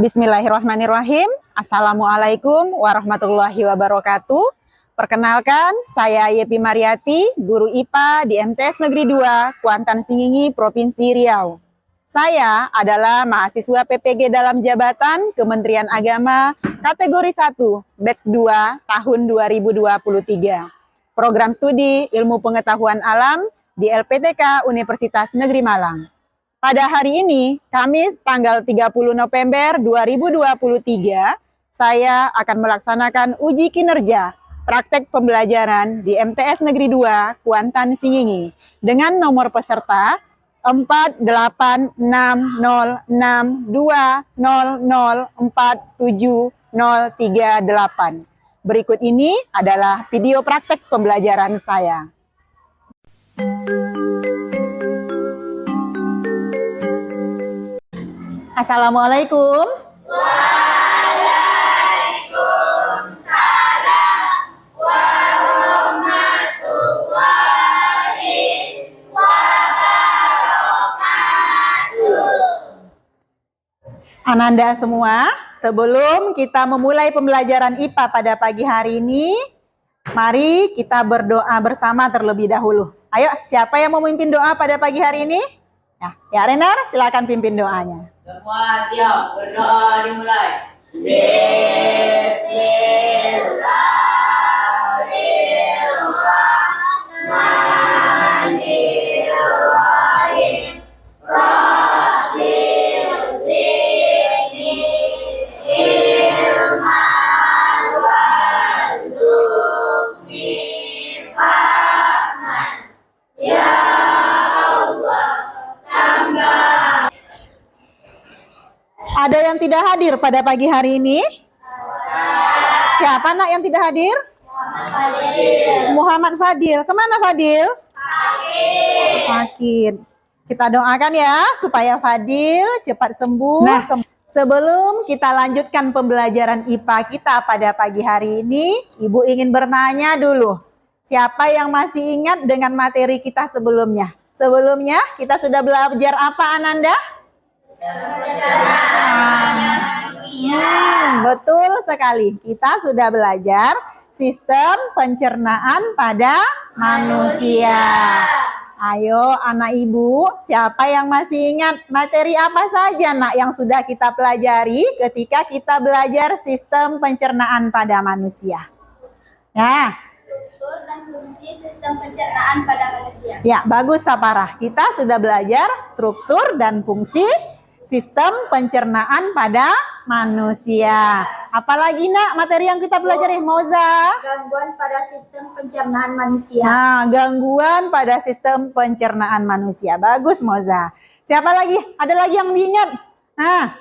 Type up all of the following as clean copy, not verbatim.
Bismillahirrahmanirrahim. Assalamualaikum warahmatullahi wabarakatuh. Perkenalkan, saya Yepi Mariati, guru IPA di MTS Negeri 2, Kuantan Singingi, Provinsi Riau. Saya adalah mahasiswa PPG dalam jabatan Kementerian Agama kategori 1, batch 2, tahun 2023. Program studi Ilmu Pengetahuan Alam di LPTK Universitas Negeri Malang. Pada hari ini, Kamis tanggal 30 November 2023, saya akan melaksanakan uji kinerja praktek pembelajaran di MTS Negeri 2, Kuantan Singingi, dengan nomor peserta 4860620047038. Berikut ini adalah video praktek pembelajaran saya. Assalamualaikum. Waalaikumsalam warahmatullahi wabarakatuh. Ananda semua, sebelum kita memulai pembelajaran IPA pada pagi hari ini, mari kita berdoa bersama terlebih dahulu. Ayo, siapa yang mau memimpin doa pada pagi hari ini? Ya Renar, silakan pimpin doanya. Semua siap, berdoa dimulai. Bismillahirrahmanirrahim. Rabbil zidni ilman warzuqni fahman. Ya Ada yang tidak hadir pada pagi hari ini? Siapa nak yang tidak hadir? Muhammad Fadil. Kemana Fadil? Sakit. Kita doakan ya supaya Fadil cepat sembuh. Nah, sebelum kita lanjutkan pembelajaran IPA kita pada pagi hari ini, Ibu ingin bertanya dulu. Siapa yang masih ingat dengan materi kita sebelumnya? Sebelumnya kita sudah belajar apa, Ananda? Betul sekali. Kita sudah belajar sistem pencernaan pada manusia. Ayo anak ibu, siapa yang masih ingat materi apa saja nak yang sudah kita pelajari ketika kita belajar sistem pencernaan pada manusia? Ya. Struktur dan fungsi sistem pencernaan pada manusia. Ya, bagus Saparah. Kita sudah belajar struktur dan fungsi sistem pencernaan pada manusia. Apalagi nak materi yang kita pelajari, Moza? Gangguan pada sistem pencernaan manusia. Nah, gangguan pada sistem pencernaan manusia. Bagus, Moza. Siapa lagi? Ada lagi yang diingat? Nah,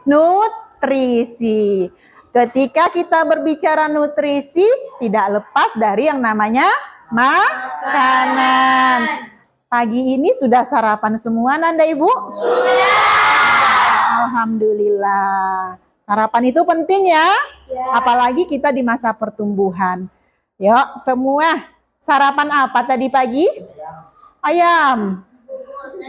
nutrisi. Ketika kita berbicara nutrisi, tidak lepas dari yang namanya makanan. Pagi ini sudah sarapan semua, Nanda Ibu? Sudah. Alhamdulillah. Sarapan itu penting ya? Apalagi kita di masa pertumbuhan. Yuk, semua sarapan apa tadi pagi? Ayam.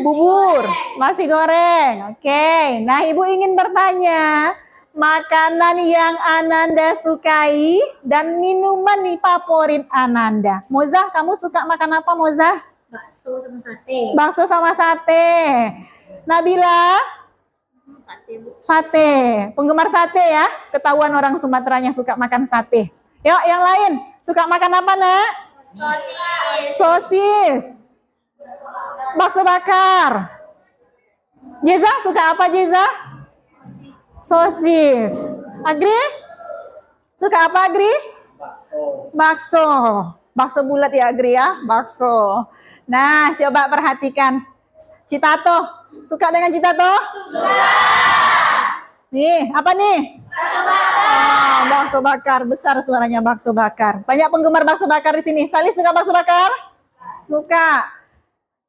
Bubur. Nasi goreng. Oke. Nah, Ibu ingin bertanya, makanan yang Ananda sukai dan minuman favorit Ananda. Moza, kamu suka makan apa, Moza? Bakso sama sate. Bakso sama sate. Nabila? Sate, Bu. Sate. Penggemar sate ya? Ketahuan orang Sumateranya suka makan sate. Yuk, yang lain. Suka makan apa, nak? Sosis. Bakso bakar. Jeza, suka apa, Jeza? Sosis. Agri? Suka apa, Agri? Bakso. Bakso bulat ya, Agri ya? Bakso. Nah, coba perhatikan. Citato. Suka dengan Citato? Suka. Nih, apa nih? Bakso bakar. Bakso bakar. Besar suaranya bakso bakar. Banyak penggemar bakso bakar di sini. Sali suka bakso bakar? Suka.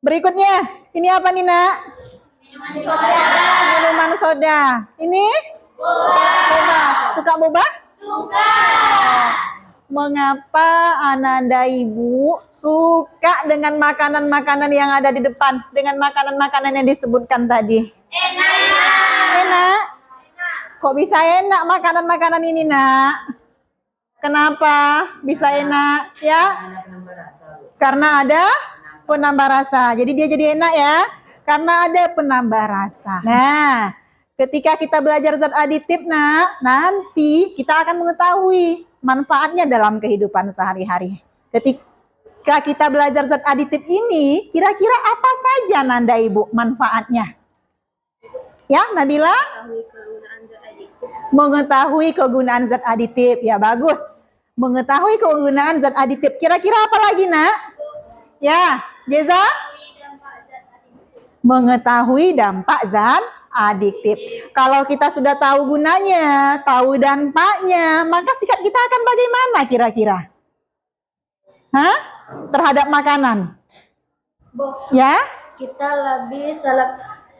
Berikutnya, ini apa nih, nak? Minuman soda. Minuman soda. Ini? Boba. Suka boba? Suka. Mengapa Ananda Ibu suka dengan makanan-makanan yang ada di depan? Dengan makanan-makanan yang disebutkan tadi? Enak. Enak? kok bisa enak makanan-makanan ini, Nak? Kenapa bisa enak? Ya, karena ada penambah rasa. Jadi dia jadi enak ya, karena ada penambah rasa. Nah, ketika kita belajar zat aditif, Nak, nanti kita akan mengetahui manfaatnya dalam kehidupan sehari-hari. Ketika kita belajar zat aditif ini, kira-kira apa saja, Nanda Ibu, manfaatnya? Ya, Nabila? Mengetahui kegunaan zat aditif. Ya, bagus. Mengetahui kegunaan zat aditif. Kira-kira apa lagi, Nak? Ya, Jeza? Mengetahui dampak zat aditif. Kalau kita sudah tahu gunanya, tahu dampaknya, maka sikap kita akan bagaimana kira-kira? Hah? Terhadap makanan? Ya? Kita lebih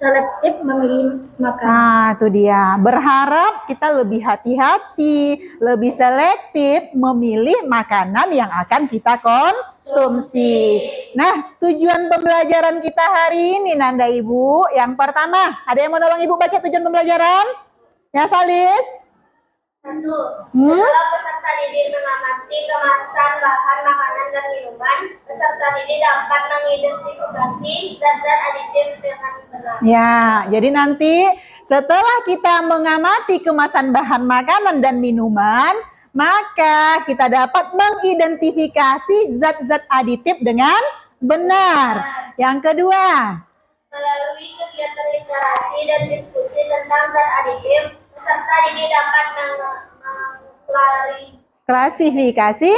selektif memilih makanan. Nah, itu dia. Berharap kita lebih hati-hati, lebih selektif memilih makanan yang akan kita konsumsi. Nah, tujuan pembelajaran kita hari ini, Nanda Ibu, yang pertama, ada yang mau nolong Ibu baca tujuan pembelajaran? Ya, Salis? 1. Setelah peserta didik mengamati kemasan bahan makanan dan minuman, peserta didik dapat mengidentifikasi zat-zat aditif dengan benar. Ya, jadi nanti setelah kita mengamati kemasan bahan makanan dan minuman, maka kita dapat mengidentifikasi zat-zat aditif dengan benar. Yang kedua, melalui kegiatan literasi dan diskusi tentang zat aditif, peserta didik dapat klasifikasi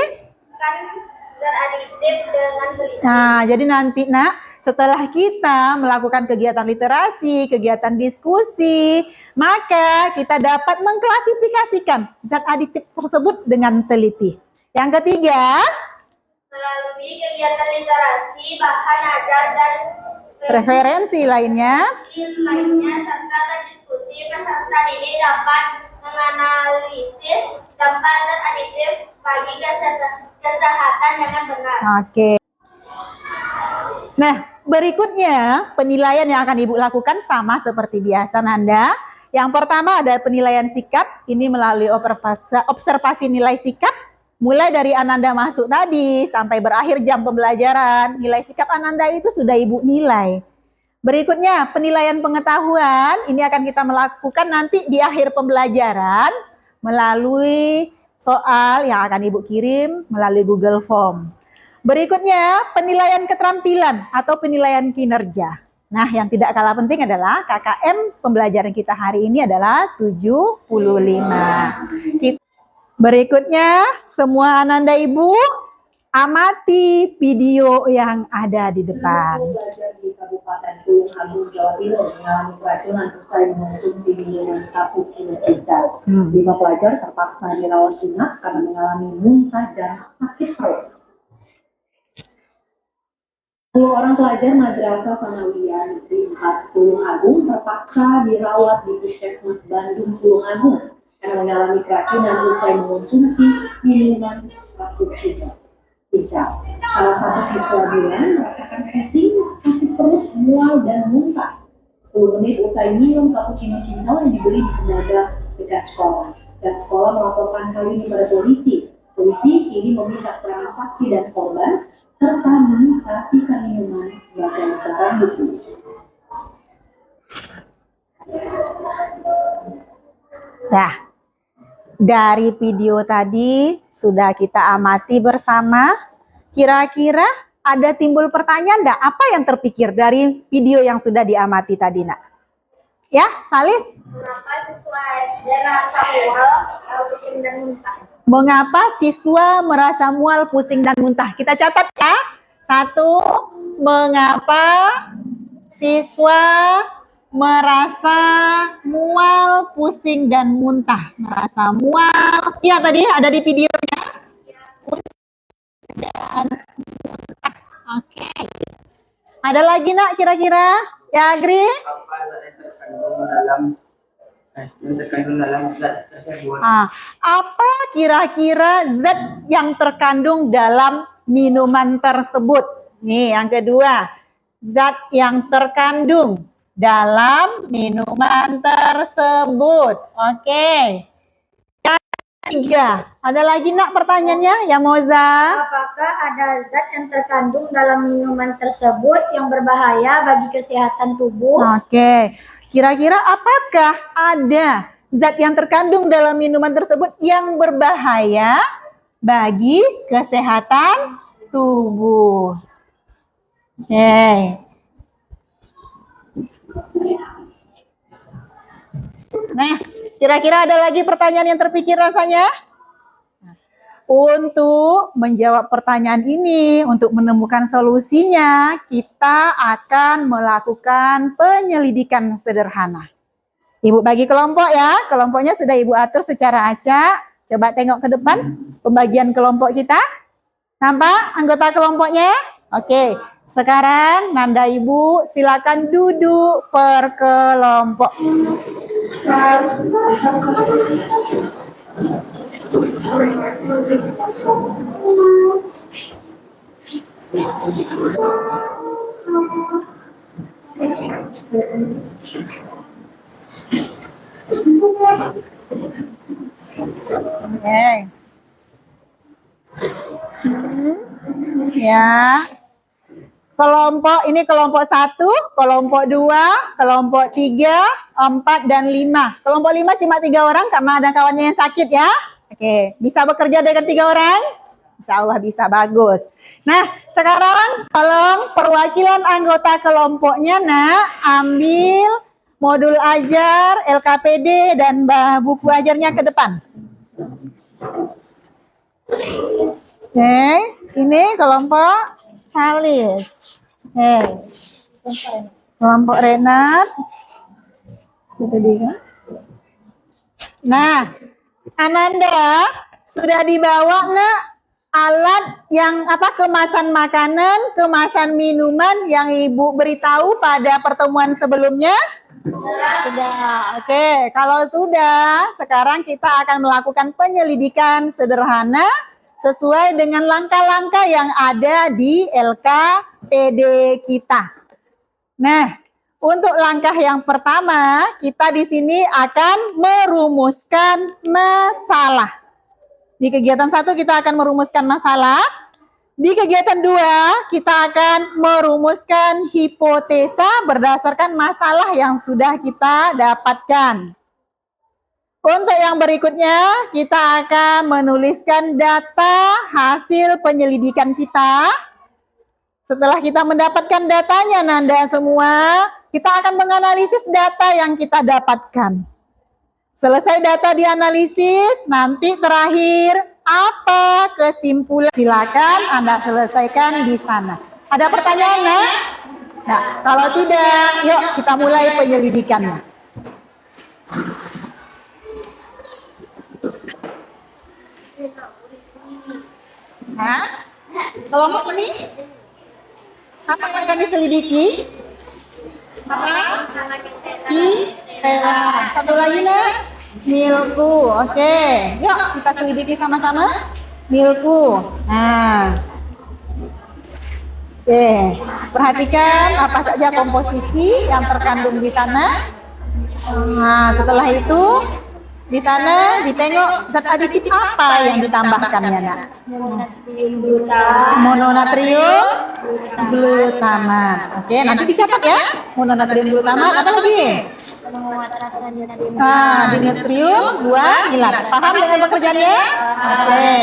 zat aditif dengan teliti. Nah, jadi nanti, Nak, setelah kita melakukan kegiatan literasi, kegiatan diskusi, maka kita dapat mengklasifikasikan zat aditif tersebut dengan teliti. Yang ketiga, melalui kegiatan literasi, bahan ajar dan referensi lainnya, serta diskusi, peserta didik dapat menganalisis dampak zat aditif bagi kesehatan dengan benar. Oke. Nah, berikutnya penilaian yang akan Ibu lakukan sama seperti biasa, Nanda. Yang pertama ada penilaian sikap, ini melalui observasi nilai sikap, mulai dari Ananda masuk tadi sampai berakhir jam pembelajaran, nilai sikap Ananda itu sudah Ibu nilai. Berikutnya penilaian pengetahuan, ini akan kita melakukan nanti di akhir pembelajaran melalui soal yang akan Ibu kirim melalui Google Form. Berikutnya penilaian keterampilan atau penilaian kinerja. Nah, yang tidak kalah penting adalah KKM pembelajaran kita hari ini adalah 75. Berikutnya, semua Ananda Ibu amati video yang ada di depan. Pelajar di Kabupaten Tulung Agung, Jawa Timur mengalami keracunan usai mengonsumsi minuman cappuccino cincang. 5 pelajar terpaksa dirawat inap karena mengalami muntah dan sakit perut. 10 orang pelajar Madrasah Sanawiyah Negeri 4 Tulung Agung terpaksa dirawat di Puskesmas Bandung Tulung Agung karena mengalami keracunan usai mengonsumsi minuman cappuccino cincang. Salah satu siswa bilang merasakan pusing, sakit perut, mual, dan muntah. 10 menit usai minum cappuccino cincang yang dibeli di tenaga dekat sekolah. Dan sekolah melaporkan hal ini pada polisi. Polisi kini meminta keterangan saksi dan korban serta meminta sisa minuman sebagai barang bukti. Nah, dari video tadi sudah kita amati bersama. Kira-kira ada timbul pertanyaan enggak? Apa yang terpikir dari video yang sudah diamati tadi, Nak? Ya, Salis? Mengapa siswa SD merasa mual, pusing dan muntah? Mengapa siswa merasa mual, pusing, dan muntah? Kita catat ya. 1, mengapa siswa merasa mual, pusing, dan muntah? Merasa mual. Iya, tadi ada di videonya. Dan muntah. Oke. Ada lagi, Nak, kira-kira? Ya, Agri? Yang terkandung dalam zat tersebut. Apa kira-kira zat yang terkandung dalam minuman tersebut? Nih, yang kedua, zat yang terkandung dalam minuman tersebut. Oke. Yang ketiga, ada lagi nak pertanyaannya ya Moza? Apakah ada zat yang terkandung dalam minuman tersebut yang berbahaya bagi kesehatan tubuh? Oke. Kira-kira apakah ada zat yang terkandung dalam minuman tersebut yang berbahaya bagi kesehatan tubuh? Oke. Nah, kira-kira ada lagi pertanyaan yang terpikir rasanya? Untuk menjawab pertanyaan ini, untuk menemukan solusinya, kita akan melakukan penyelidikan sederhana. Ibu bagi kelompok ya, kelompoknya sudah Ibu atur secara acak. Coba tengok ke depan, pembagian kelompok kita. Nampak anggota kelompoknya? Oke, sekarang Nanda Ibu silakan duduk per kelompok. Oke. Ya. Kelompok ini kelompok 1, kelompok 2, kelompok 3, 4 dan 5. Kelompok 5 cuma 3 orang karena ada kawannya yang sakit ya. Oke, bisa bekerja dengan 3 orang? Insya Allah bisa, bagus. Nah, sekarang tolong perwakilan anggota kelompoknya nak ambil modul ajar, LKPD dan buku ajarnya ke depan. Oke, ini kelompok Salis. Kelompok Renat. Itu dia. Nah, Ananda sudah dibawa nak alat yang kemasan makanan, kemasan minuman yang Ibu beritahu pada pertemuan sebelumnya? Sudah. Oke, kalau sudah, sekarang kita akan melakukan penyelidikan sederhana sesuai dengan langkah-langkah yang ada di LKPD kita. Nah, untuk langkah yang pertama, kita di sini akan merumuskan masalah. Di kegiatan 1 kita akan merumuskan masalah. Di kegiatan 2 kita akan merumuskan hipotesa berdasarkan masalah yang sudah kita dapatkan. Untuk yang berikutnya, kita akan menuliskan data hasil penyelidikan kita. Setelah kita mendapatkan datanya, Nanda semua, kita akan menganalisis data yang kita dapatkan. Selesai data dianalisis, nanti terakhir apa kesimpulan? Silakan Anda selesaikan di sana. Ada pertanyaan, nak? Nah, kalau tidak, yuk kita mulai penyelidikannya. Nah, kelompok ini apa yang akan diselidiki? Apa? Satu lagi nak, milku. Oke, yuk kita selidiki sama-sama. Milku. Nah, oke, perhatikan apa saja komposisi yang terkandung di sana. Nah, setelah itu di sana ditengok zat aditif apa yang ditambahkannya nak? Mononatrium glutamat. Oke, nanti dicatat ya. Mononatrium glutamat apa lagi? Dinitrium 2 nilat. Paham dengan pekerjaannya? Oke.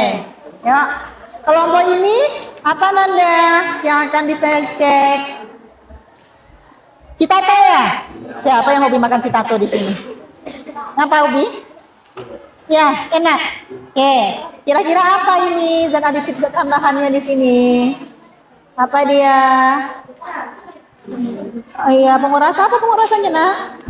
Ya. Kelompok ini apa Nanda yang akan dicek? Citato ya? Siapa yang hobi makan citato di sini? Apa hobi? Ya, enak. Oke. Kira-kira apa ini zat aditif zat tambahannya di sini? Apa dia? Oh iya, penguras apa pengurasannya nak?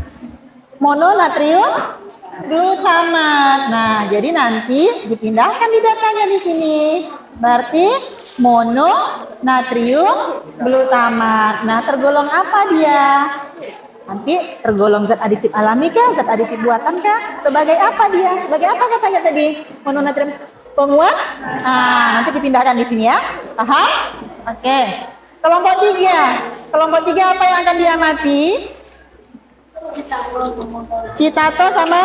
Mononatrium glutamat. Nah, jadi nanti dipindahkan di datanya di sini. Berarti mononatrium glutamat. Nah, tergolong apa dia? Nanti tergolong zat aditif alami kah? Zat aditif buatan kah? Sebagai apa dia? Sebagai apa katanya tadi? Mononatrium penguat? Nah, nanti dipindahkan di sini ya. Paham? Oke. Kelompok 3. Kelompok 3 apa yang akan diamati? Citato sama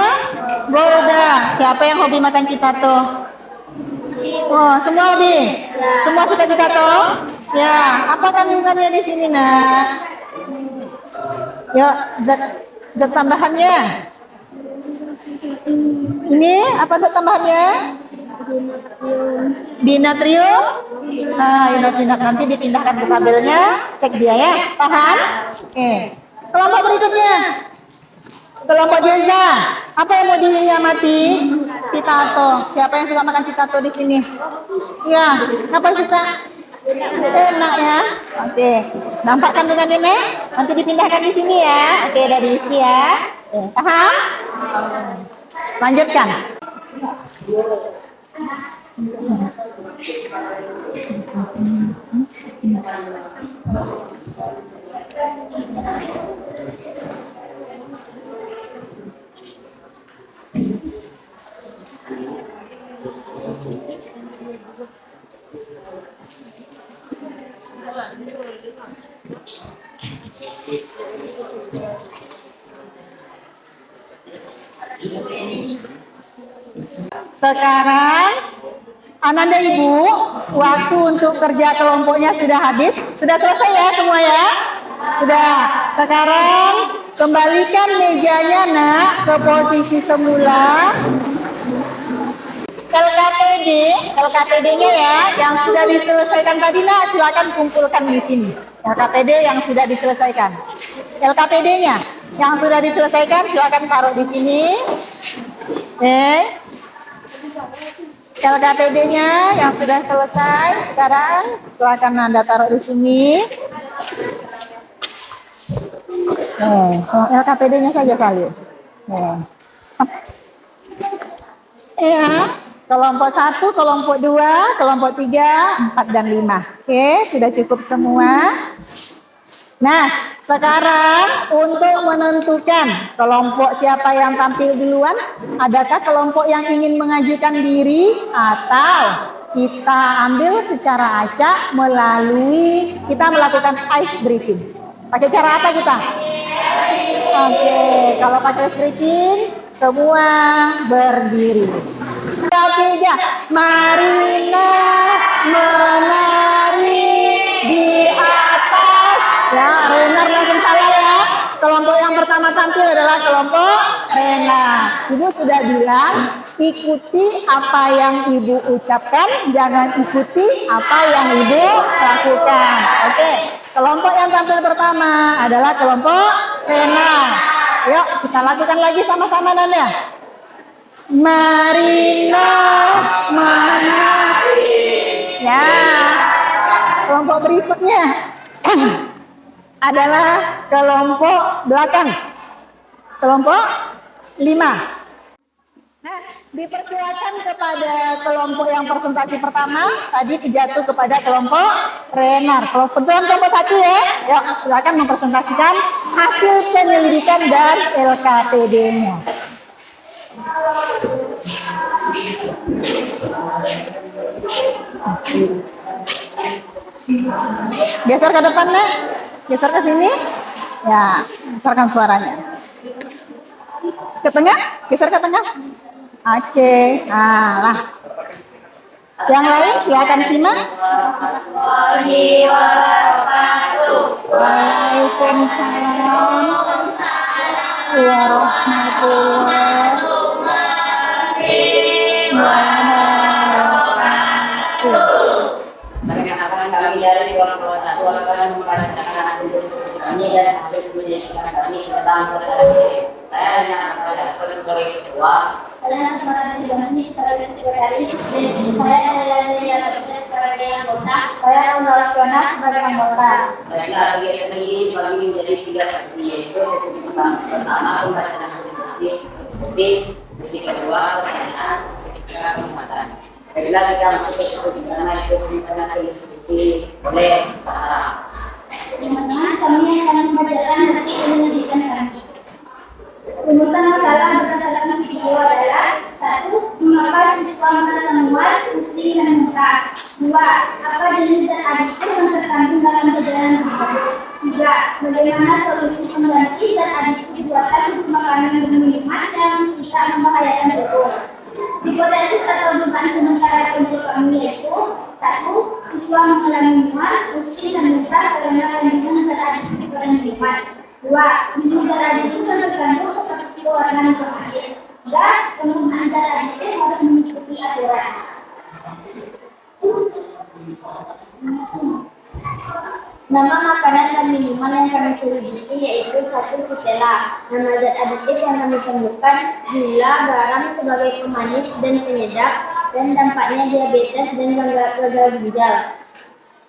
Golda. Siapa yang hobi makan citato? Oh, semua hobi. Semua suka citato? Ya, apa kandungannya di sini, Nak? Yuk, zat tambahannya. Ini apa zat tambahannya? Dinatrium. Nah, nanti dipindahkan ke tabelnya. Cek dia ya. Paham? Oke. Kelompok berikutnya. Kelompok Jeza. Apa yang mau diamati? Citato. Siapa yang suka makan citato di sini? Ya, apa suka? Enak ya. Oke. Nampak kandungan ini? Nanti dipindahkan di sini ya. Oke, dari isi ya. Oke, paham? Lanjutkan. Sekarang Ananda Ibu, waktu untuk kerja kelompoknya sudah habis. Sudah selesai ya semua ya? Sudah. Sekarang kembalikan mejanya, Nak, ke posisi semula. LKPD-nya ya, yang sudah diselesaikan tadi, Nak, silakan kumpulkan di sini. LKPD yang sudah diselesaikan. LKPD-nya yang sudah diselesaikan silakan taruh di sini. Oke. LKPD-nya yang sudah selesai sekarang silakan Anda taruh di sini. LKPD-nya saja salib. Ya, kelompok 1, kelompok 2, kelompok 3, 4 dan 5. Oke, sudah cukup semua. Nah, sekarang untuk menentukan kelompok siapa yang tampil duluan, adakah kelompok yang ingin mengajukan diri atau kita ambil secara acak melalui kita melakukan ice breaking. Pakai cara apa kita? Oke, kalau pakai ice breaking semua berdiri. 3, marilah menari di atas. Ya, Renar langsung salah ya. Kelompok yang pertama tampil adalah kelompok Renar. Ibu sudah bilang, ikuti apa yang Ibu ucapkan, jangan ikuti apa yang Ibu lakukan. Oke, kelompok yang tampil pertama adalah kelompok Renar. Yuk, kita lakukan lagi sama-sama, Nanda. Marilah menari. Ya, kelompok berikutnya adalah kelompok belakang, kelompok 5. Nah, dipersilakan kepada kelompok yang presentasi pertama tadi jatuh kepada kelompok Renar. Kelompok 1 ya, yuk silakan mempresentasikan hasil penyelidikan dan LKPD-nya. Geser ke depan, Nek. Geser ke sini. Ya, besarkan suaranya. Ke tengah, geser ke tengah. Oke, nah lah. Yang lain silakan simak. Waalaikumsalam warahmatullahi wabarakatuh. Perkenalkan kami dari kelompok 1 akan membacakan hasil diskusi kami dan hasil penyelidikan kami tentang LKPD. Saya hanya pada sebagai ketua. Saya sebagai sekretaris. Saya sebagai anggota. Saya sebagai anggota. Baiklah, kegiatan ini dibagi menjadi 3 sesi, yaitu sesi pertama pembacaan hasil diskusi, sesi kedua pertanyaan, sesi ketiga penguatan. Apabila kita masuk ke sesi pertama itu pembacaan hasil diskusi, boleh salah. Teman-teman, kami akan membacakan hasil penyelidikan kami. Rumusan masalah berdasarkan video adalah 1. Mengapa siswa merasa muat, pusing, dan muntah. 2. Apa jenis zat adiktif yang terkandung dalam perjalanan tersebut. 3. Bagaimana solusi pengganti zat adiktif buatan pemanis. Dan penggunaan zat aditif harus mengikuti aturan. Nama makanan dan minuman yang kami selidiki yaitu 1. Nutella. Nama zat aditif yang kami temukan gula, garam sebagai pemanis dan penyedap, dan dampaknya diabetes dan gagal ginjal.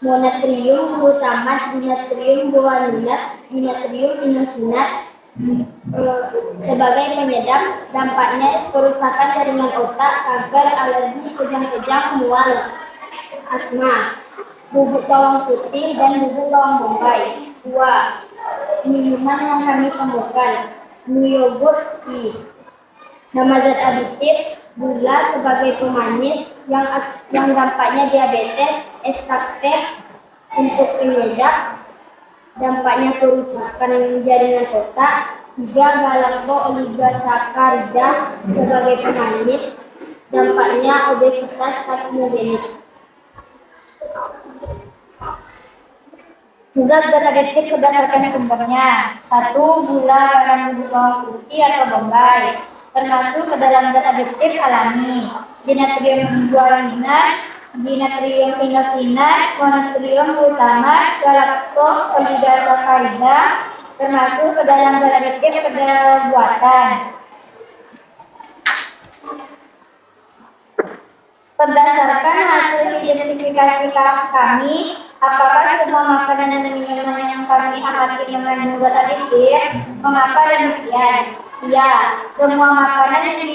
Monatrium glutamat, dinatrium guaninat, dinatrium inosinat sebagai penyedap, dampaknya kerusakan jaringan otak, kanker, alergi, kejang-kejang, mual, asma. Bubuk bawang putih dan bubuk bawang bombay. 2. Minuman yang kami temukan yogurt tea. Nama zat aditif gula sebagai pemanis yang dampaknya diabetes, ekstraktif untuk penyedap, dampaknya kerusakan jaringan otak. 3. Galacto-oligosakarida sebagai pemanis, dampaknya obesitas karsiogenik. Zat aditif berdasarkan sumbernya. 1. Gula, garam, bubuk bawang putih atau bombay. Termasuk ke dalam zat aditif alami. Dinatrium guaninat, dinatrium inosinat, monatrium glutamat, galacto-oligosakarida termasuk ke dalam zat aditif buatan. Berdasarkan hasil identifikasi kami, apakah semua makanan dan minuman yang kami amati mengandung zat aditif? Mengapa demikian? Ya, semua makanan yang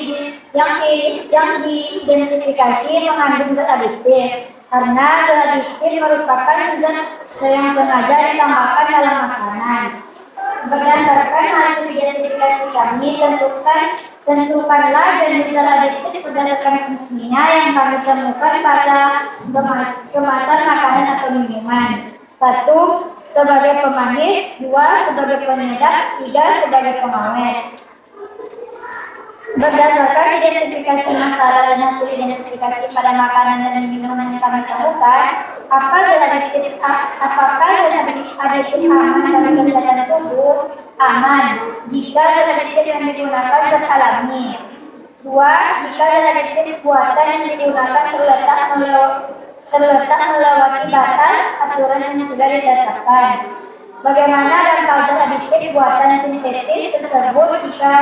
diidentifikasi mengandung zat aditif, karena zat aditif merupakan zat yang sengaja ditambahkan dalam makanan. Berdasarkan hasil identifikasi kami, tentukanlah jenis zat aditif berdasarkan fungsinya yang kami temukan pada kemasan makanan atau minuman. 1. Sebagai pemanis. 2. Sebagai penyedap. 3. Sebagai pengawet. Berdasarkan identifikasi masalah dan hasil identifikasi pada makanan dan minuman yang kami temukan, apakah zat aditif aman dalam kesehatan tubuh? Aman jika zat aditif yang digunakan zat alami. 2. Jika zat aditif buatan yang digunakan terletak melewati batas aturan yang sudah ditetapkan. Bagaimana dampak zat aditif buatan sintetis tersebut jika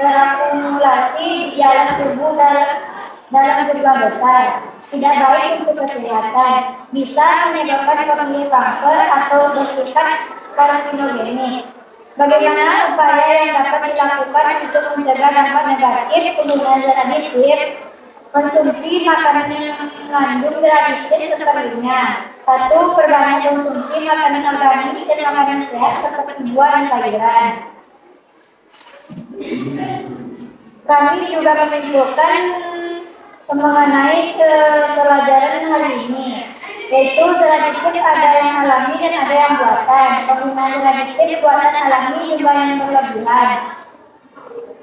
terakumulasi di dalam tubuh dalam jumlah besar? Tidak baik untuk kesehatan, bisa menyebabkan pemicu kanker atau bersifat karsinogenik. Bagaimana upaya yang dapat dilakukan untuk mencegah dampak negatif penggunaan zat aditif? Konsumsi makanan yang mengandung zat aditif sepertinya. 1. Perbanyak konsumsi makanan organik dan makanan sehat seperti buah dan sayuran. Kami juga menyimpulkan mengenai pelajaran hari ini, yaitu zat aditif ada yang alami dan ada yang buatan. Penggunaan zat aditif buatan alami juga yang berlebihan.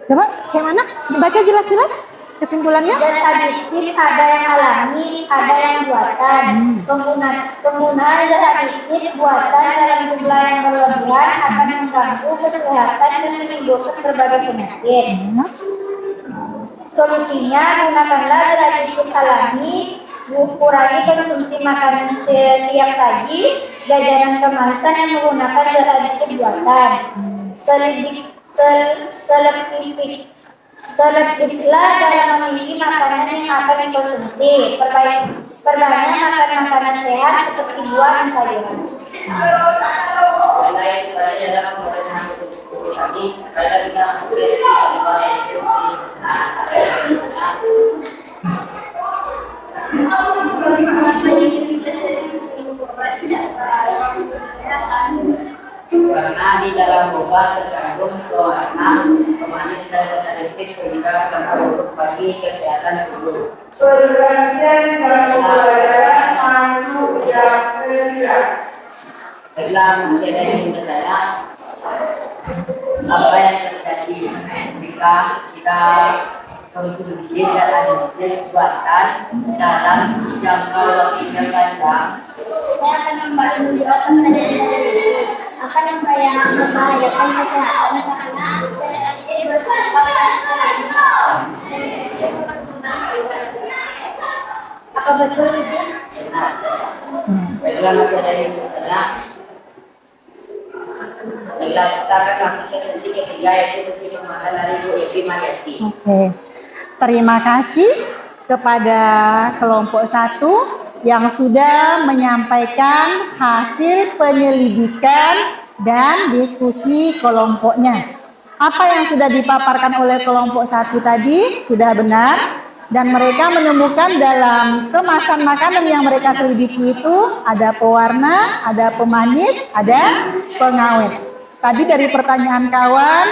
Coba, kayak mana? Baca jelas-jelas kesimpulannya. Zat aditif ada yang alami, ada yang buatan. Penggunaan zat aditif buatan dalam jumlah yang berlebihan akan mengganggu kesehatan dan menimbulkan berbagai penyakit. Solusinya, gunakanlah zat aditif alami, kurangi konsumsi makanan setiap pagi, jajanan kemasan yang menggunakan zat aditif buatan. Selektiflah dalam memilih makanan yang akan dikonsumsi. Perbanyak makan makanan sehat seperti buah dan sayuran. Baik, itu tadi adalah pembacaan diskusi kami. Pada kita masih karena di dalam obat terkandung pewarna, pemanis zat aditif sehingga berpengaruh bagi kesehatan tubuh. Dalam menjadi adalah apa yang terjadi jika kita konsumsi zat aditif buatan dalam jangka waktu yang panjang. Saya akan menjawab pertanyaan akan membahayakan kesehatan karena zat aditif Apa betul itu? Baiklah masa dari adalah baiklah kita akan masuk ke sesi ketiga yaitu sesi pemahaman dari Bu Evi Mariati. Oke. Terima kasih kepada kelompok 1 yang sudah menyampaikan hasil penyelidikan dan diskusi kelompoknya. Apa yang sudah dipaparkan oleh kelompok 1 tadi sudah benar, dan mereka menemukan dalam kemasan makanan yang mereka selidiki itu ada pewarna, ada pemanis, ada pengawet. Tadi dari pertanyaan kawan,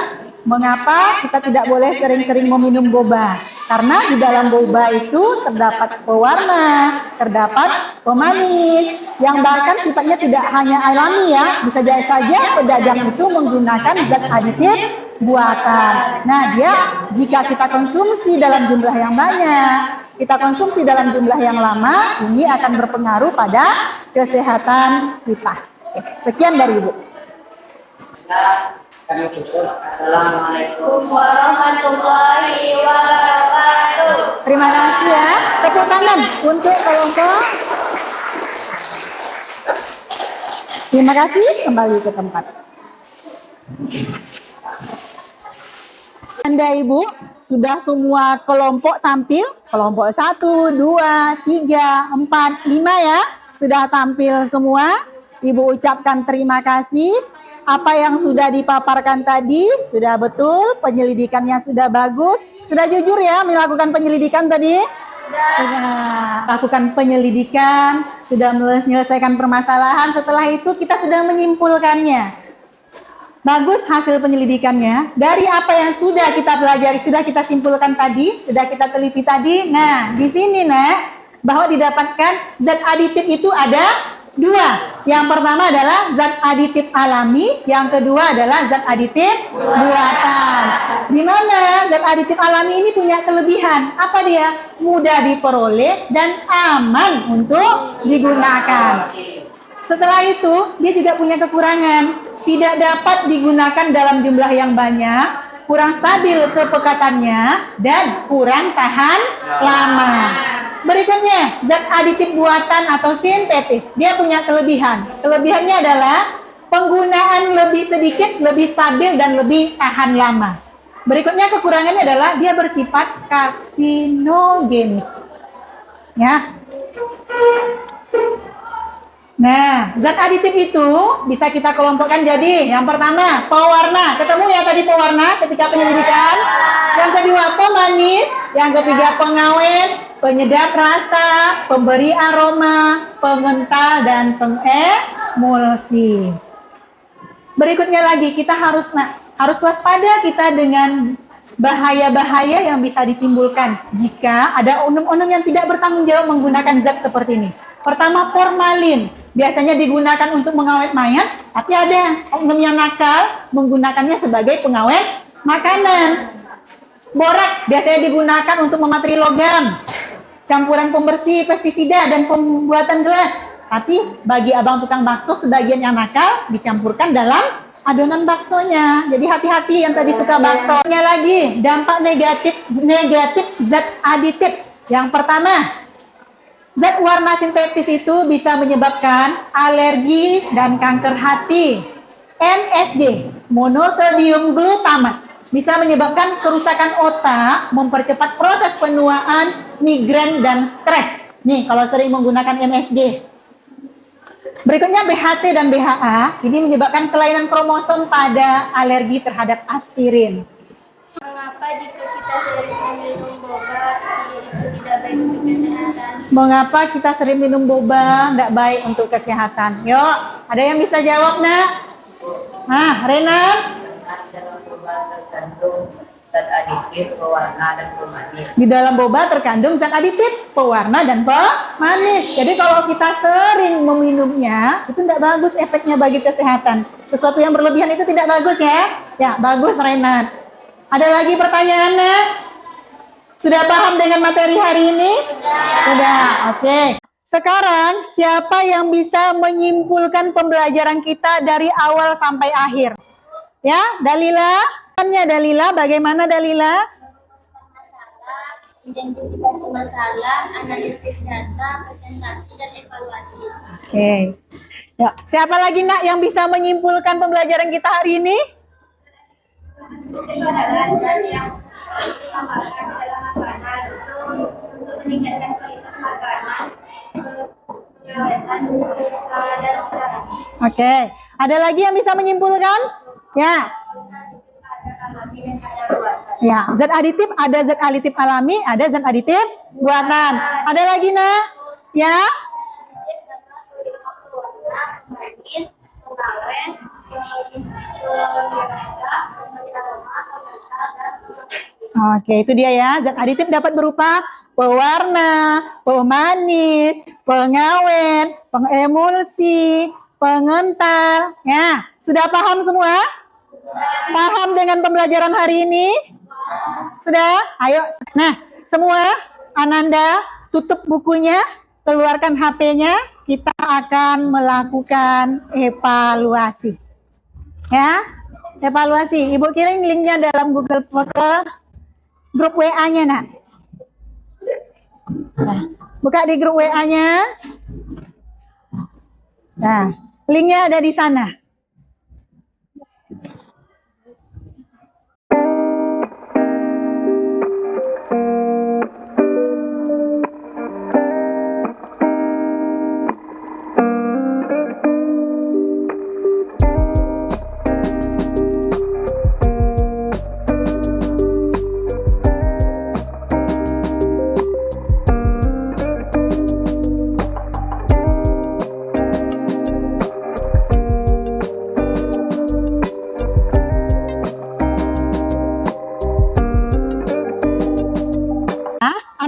mengapa kita tidak boleh sering-sering meminum boba? Karena di dalam boba itu terdapat pewarna, terdapat pemanis, yang bahkan sifatnya tidak hanya alami ya, bisa saja pedagang itu menggunakan zat aditif buatan. Nah, dia jika kita konsumsi dalam jumlah yang banyak, kita konsumsi dalam jumlah yang lama, ini akan berpengaruh pada kesehatan kita. Oke, sekian dari Ibu. Kami tutup. Assalamualaikum. Warahmatullahi wabarakatuh. Terima kasih ya. Tepuk tangan untuk kelompok. Terima kasih, kembali ke tempat. Anda Ibu, sudah semua kelompok tampil? Kelompok 1, 2, 3, 4, 5 ya. Sudah tampil semua. Ibu ucapkan terima kasih. Apa yang sudah dipaparkan tadi sudah betul, penyelidikannya sudah bagus. Sudah jujur ya melakukan penyelidikan tadi? Sudah lakukan penyelidikan, sudah menyelesaikan permasalahan. Setelah itu kita sudah menyimpulkannya. Bagus hasil penyelidikannya. Dari apa yang sudah kita pelajari, sudah kita simpulkan tadi, sudah kita teliti tadi. Nah, di sini bahwa didapatkan zat aditif itu ada 2. Yang pertama adalah zat aditif alami, yang kedua adalah zat aditif buatan. Di mana zat aditif alami ini punya kelebihan. Apa dia? Mudah diperoleh dan aman untuk digunakan. Setelah itu, dia juga punya kekurangan. Tidak dapat digunakan dalam jumlah yang banyak, kurang stabil kepekatannya, dan kurang tahan lama. Berikutnya, zat aditif buatan atau sintetis. Dia punya kelebihan. Kelebihannya adalah penggunaan lebih sedikit, lebih stabil, dan lebih tahan lama. Berikutnya kekurangannya adalah dia bersifat karsinogenik. Ya. Nah, zat aditif itu bisa kita kelompokkan jadi yang pertama pewarna, ketemu ya tadi pewarna ketika penyelidikan. Yang kedua pemanis, yang ketiga pengawet, penyedap rasa, pemberi aroma, pengental dan pengemulsi. Berikutnya lagi kita harus waspada kita dengan bahaya-bahaya yang bisa ditimbulkan jika ada oknum-oknum yang tidak bertanggung jawab menggunakan zat seperti ini. Pertama, formalin. Biasanya digunakan untuk mengawet mayat, tapi ada oknum yang nakal menggunakannya sebagai pengawet makanan. Borak biasanya digunakan untuk memateri logam, campuran pembersih pestisida dan pembuatan gelas. Tapi bagi abang tukang bakso, sebagian yang nakal dicampurkan dalam adonan baksonya. Jadi hati-hati yang tadi suka baksonya lagi. Dampak negatif zat aditif. Yang pertama, zat warna sintetis itu bisa menyebabkan alergi dan kanker hati. MSG, monosodium glutamat, bisa menyebabkan kerusakan otak, mempercepat proses penuaan, migrain, dan stres. Nih, kalau sering menggunakan MSG. Berikutnya BHT dan BHA, ini menyebabkan kelainan kromosom pada alergi terhadap aspirin. Mengapa jika kita sering meminum boba itu tidak baik untuk kesehatan? Mengapa kita sering minum boba tidak baik untuk kesehatan? Yuk, ada yang bisa jawab, Nak? Nah, Renan? Dalam boba terkandung zat aditif, pewarna, dan pemanis. Di dalam boba terkandung zat aditif, pewarna, dan pemanis. Jadi kalau kita sering meminumnya, itu tidak bagus efeknya bagi kesehatan. Sesuatu yang berlebihan itu tidak bagus ya? Ya, bagus Renan. Ada lagi pertanyaannya? Sudah paham dengan materi hari ini? Sudah, oke. Sekarang, siapa yang bisa menyimpulkan pembelajaran kita dari awal sampai akhir? Ya, Dalila? Dalila, bagaimana Dalila? Masalah, identifikasi masalah, analisis data, presentasi, dan evaluasi. Oke. Ya, siapa lagi nak yang bisa menyimpulkan pembelajaran kita hari ini? Itu adalah zat yang ditambahkan dalam makanan untuk meningkatkan kualitas makanan, pengawetan, dan sekarang. Oke. Ada lagi yang bisa menyimpulkan? Ya. Ya, zat aditif ada zat aditif alami, ada zat aditif buatan. Ada lagi nak? Ya. Manis, pengawet, Oke, itu dia ya. Zat aditif dapat berupa pewarna, pemanis, pengawet, pengemulsi, pengental. Ya, sudah paham semua? Paham dengan pembelajaran hari ini? Sudah? Ayo. Nah, semua Ananda tutup bukunya, keluarkan HP-nya, kita akan melakukan evaluasi. Ya, evaluasi. Ibu kirim linknya dalam Google Foto grup WA-nya, nak. Nah, buka di grup WA-nya. Nah, linknya ada di sana.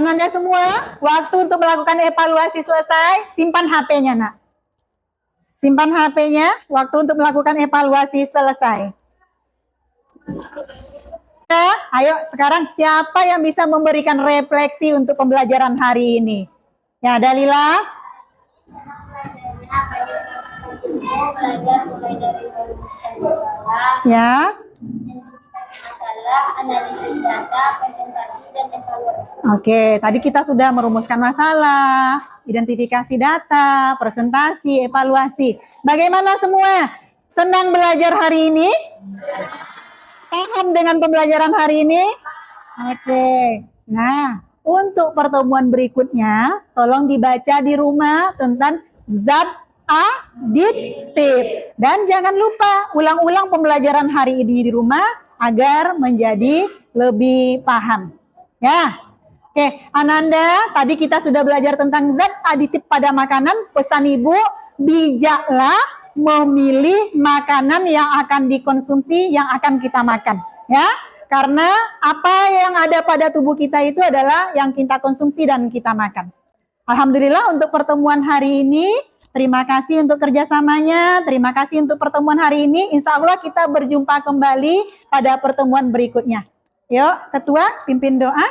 Ananda semua, waktu untuk melakukan evaluasi selesai, simpan HP-nya, nak. Simpan HP-nya, waktu untuk melakukan evaluasi selesai. Nah, ayo sekarang siapa yang bisa memberikan refleksi untuk pembelajaran hari ini? Ya, Dalila. Belajar mulai dari merumuskan masalah, Ya. masalah, analisis data, presentasi, dan evaluasi. Oke, tadi kita sudah merumuskan masalah, identifikasi data, presentasi, evaluasi. Bagaimana semua? Senang belajar hari ini? Paham dengan pembelajaran hari ini? Oke. Nah, untuk pertemuan berikutnya, tolong dibaca di rumah tentang zat aditif. Dan jangan lupa ulang-ulang pembelajaran hari ini di rumah agar menjadi lebih paham. Ya. Oke, Ananda, tadi kita sudah belajar tentang zat aditif pada makanan. Pesan Ibu, bijaklah memilih makanan yang akan dikonsumsi, yang akan kita makan. Ya, karena apa yang ada pada tubuh kita itu adalah yang kita konsumsi dan kita makan. Alhamdulillah untuk pertemuan hari ini. Terima kasih untuk kerjasamanya. Terima kasih untuk pertemuan hari ini. Insya Allah kita berjumpa kembali pada pertemuan berikutnya. Yuk, Ketua, pimpin doa.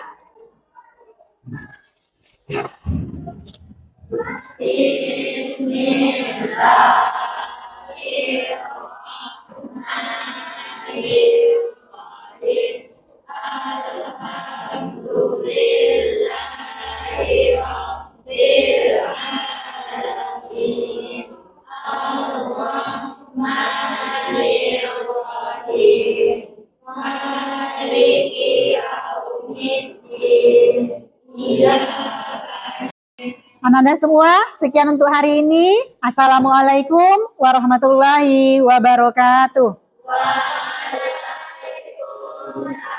Ananda semua, sekian untuk hari ini. Assalamualaikum warahmatullahi wabarakatuh. Waalaikumsalam.